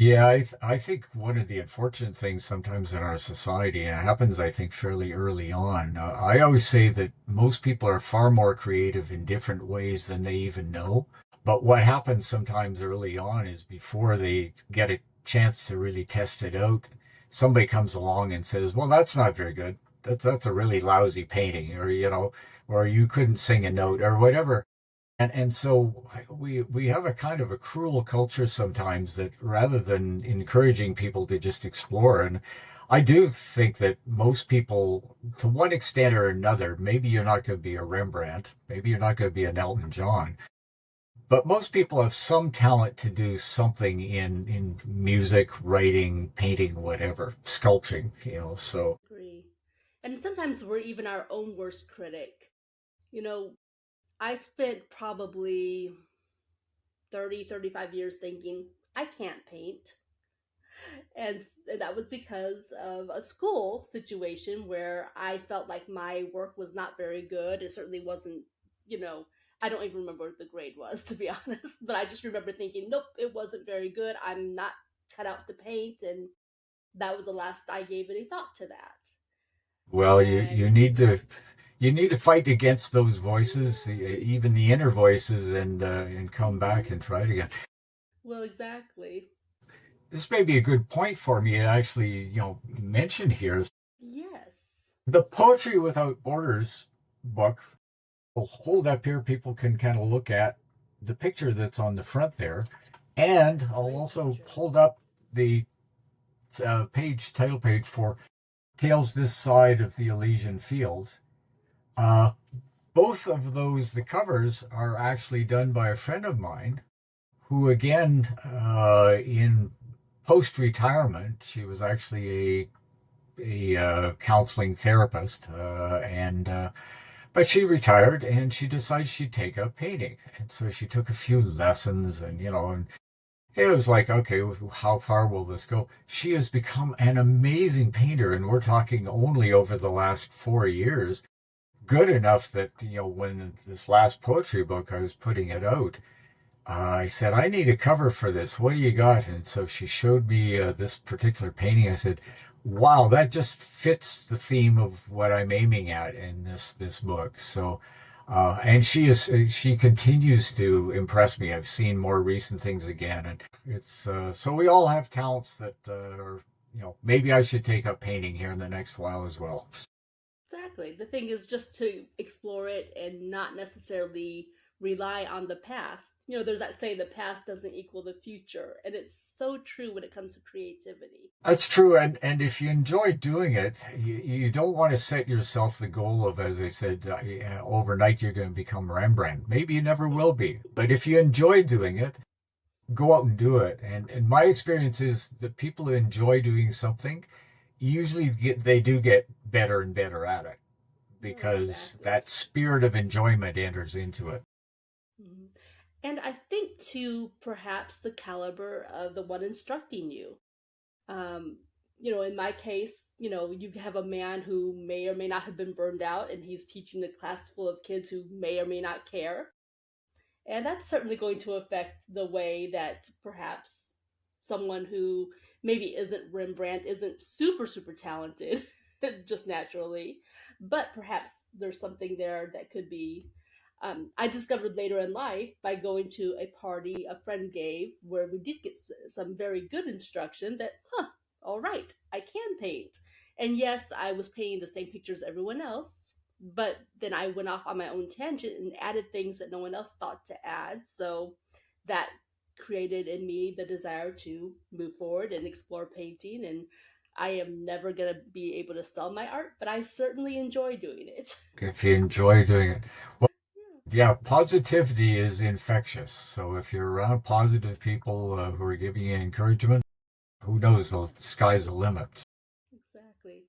Yeah, I think one of the unfortunate things sometimes in our society, and it happens, I think, fairly early on. I always say that most people are far more creative in different ways than they even know. But what happens sometimes early on is before they get a chance to really test it out, somebody comes along and says, "Well, that's not very good. That's a really lousy painting," or or you couldn't sing a note, or whatever. And so we have a kind of a cruel culture sometimes that rather than encouraging people to just explore, and I do think that most people, to one extent or another, maybe you're not going to be a Rembrandt, maybe you're not going to be an Elton John, but most people have some talent to do something in music, writing, painting, whatever, sculpting, so. Agree. And sometimes we're even our own worst critic. You know, I spent probably 30, 35 years thinking, I can't paint. And that was because of a school situation where I felt like my work was not very good. It certainly wasn't, you know, I don't even remember what the grade was, to be honest. But I just remember thinking, nope, it wasn't very good. I'm not cut out to paint. And that was the last I gave any thought to that. Well, you And need to fight against those voices, even the inner voices, and come back and try it again. well, exactly. This may be a good point for me to actually, mention here. Yes. The Poetry Without Borders book, I'll hold up here. People can kind of look at the picture that's on the front there, and It's a I'll great also picture. hold up the title page for Tales This Side of the Elysian Fields. Uh, Both of those, the covers, are actually done by a friend of mine who, again, in post retirement, she was actually a counseling therapist, and but she retired and she decided she'd take up painting, and so she took a few lessons, and it was like, okay, how far will this go? She has become an amazing painter, and we're talking only over the last 4 years. Good enough that, when this last poetry book I was putting it out, I said, I need a cover for this. What do you got? And so she showed me this particular painting. I said, wow, that just fits the theme of what I'm aiming at in this book. So, and she continues to impress me. I've seen more recent things again, and it's so we all have talents that are, maybe I should take up painting here in the next while as well. Exactly. The thing is just to explore it and not necessarily rely on the past. There's that saying the past doesn't equal the future, and it's so true when it comes to creativity. That's true, and if you enjoy doing it, you don't want to set yourself the goal of, as I said, overnight you're going to become Rembrandt. Maybe you never will be, but if you enjoy doing it, go out and do it. And my experience is that people who enjoy doing something usually they do get better and better at it No, because exactly. that spirit of enjoyment enters into it. Mhm. And I think too, perhaps the caliber of the one instructing you. Um, in my case, you have a man who may or may not have been burned out, and he's teaching a class full of kids who may or may not care. And that's certainly going to affect the way that perhaps someone who maybe isn't Rembrandt, isn't super, super talented, just naturally, but perhaps there's something there that could be. I discovered later in life by going to a party a friend gave where we did get some very good instruction that, all right, I can paint. And yes, I was painting the same pictures everyone else, but then I went off on my own tangent and added things that no one else thought to add. So that created in me the desire to move forward and explore painting. And I am never going to be able to sell my art, but I certainly enjoy doing it. If you enjoy doing it. Yeah. Yeah, positivity is infectious. So if you're around positive people who are giving you encouragement, who knows, the sky's the limit.